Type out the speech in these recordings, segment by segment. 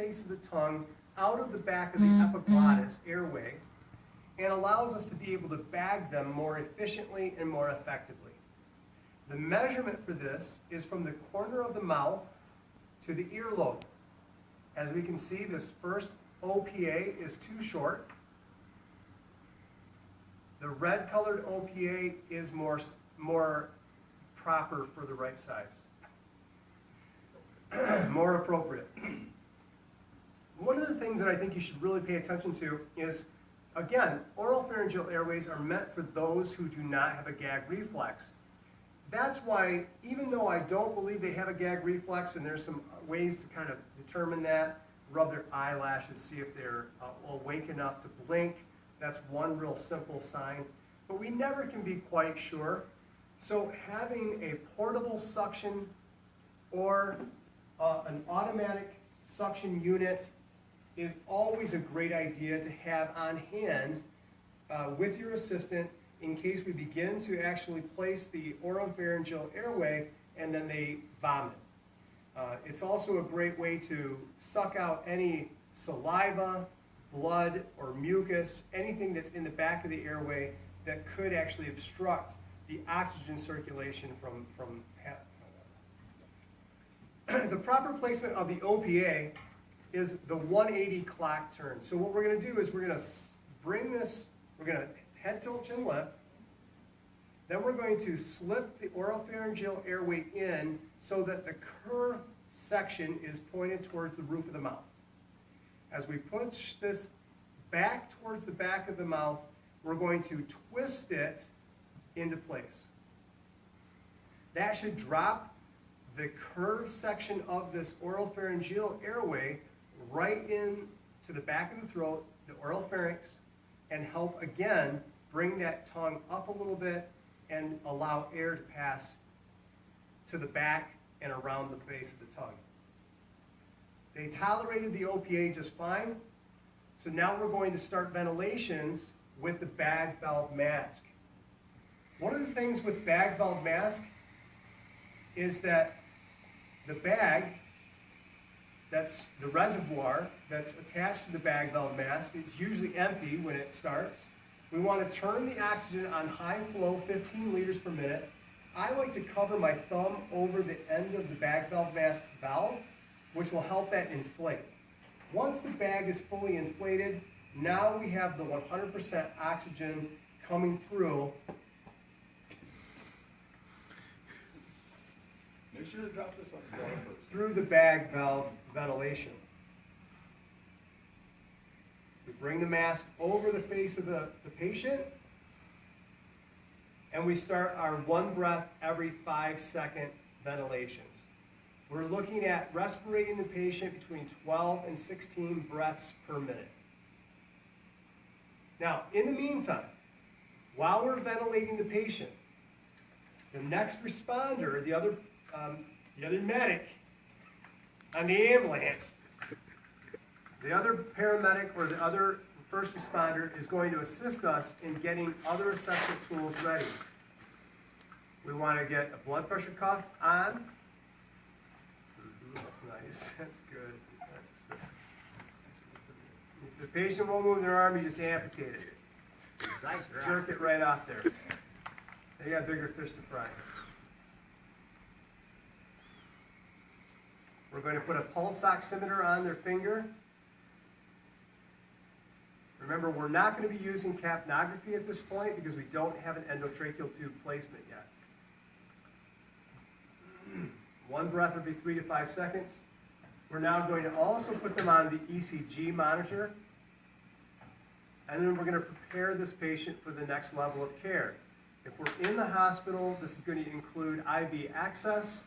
face of the tongue out of the back of the epiglottis airway and allows us to be able to bag them more efficiently and more effectively. The measurement for this is from the corner of the mouth to the earlobe. As we can see, this first OPA is too short. The red colored OPA is more proper for the right size. More appropriate. One of the things that I think you should really pay attention to is, again, oropharyngeal airways are meant for those who do not have a gag reflex. That's why, even though I don't believe they have a gag reflex, and there's some ways to kind of determine that, rub their eyelashes, see if they're awake enough to blink. That's one real simple sign. But we never can be quite sure. So having a portable suction or an automatic suction unit is always a great idea to have on hand with your assistant in case we begin to actually place the oropharyngeal airway and then they vomit. It's also a great way to suck out any saliva, blood, or mucus, anything that's in the back of the airway that could actually obstruct the oxygen circulation from the proper placement of the OPA is the 180 clock turn. So what we're going to do is we're going to bring this, we're going to head tilt chin lift, then we're going to slip the oropharyngeal airway in so that the curved section is pointed towards the roof of the mouth. As we push this back towards the back of the mouth, we're going to twist it into place. That should drop the curved section of this oropharyngeal airway right into the back of the throat, the oral pharynx, and help again bring that tongue up a little bit and allow air to pass to the back and around the base of the tongue. They tolerated the OPA just fine, so now we're going to start ventilations with the bag valve mask. One of the things with bag valve mask is that the bag, that's the reservoir that's attached to the bag valve mask, is usually empty when it starts. We want to turn the oxygen on high flow, 15 liters per minute. I like to cover my thumb over the end of the bag valve mask valve, which will help that inflate. Once the bag is fully inflated, now we have the 100% oxygen coming through. Make sure to drop this on the floor first. Through the bag valve ventilation. We bring the mask over the face of the patient, and we start our 1 breath every 5-second ventilations. We're looking at respirating the patient between 12 and 16 breaths per minute. Now, in the meantime, while we're ventilating the patient, the next responder, the other medic on the ambulance, the other paramedic or the other first responder is going to assist us in getting other assessment tools ready. We want to get a blood pressure cuff on. That's nice. That's good. If the patient won't move their arm, you just amputate it. Nice. Jerk it right off there. They got bigger fish to fry. We're going to put a pulse oximeter on their finger. Remember, we're not going to be using capnography at this point because we don't have an endotracheal tube placement yet. 1 breath would be 3 to 5 seconds. We're now going to also put them on the ECG monitor. And then we're going to prepare this patient for the next level of care. If we're in the hospital, this is going to include IV access.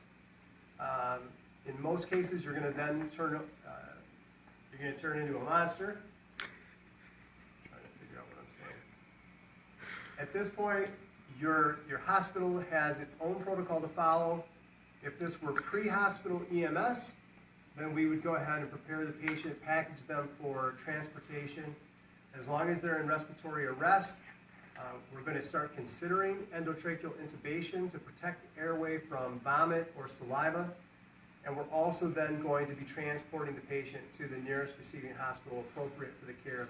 In most cases, you're going to then turn into a monster. I'm trying to figure out what I'm saying. At this point, your hospital has its own protocol to follow. If this were pre-hospital EMS, then we would go ahead and prepare the patient, package them for transportation. As long as they're in respiratory arrest, we're going to start considering endotracheal intubation to protect the airway from vomit or saliva. And we're also then going to be transporting the patient to the nearest receiving hospital appropriate for the care of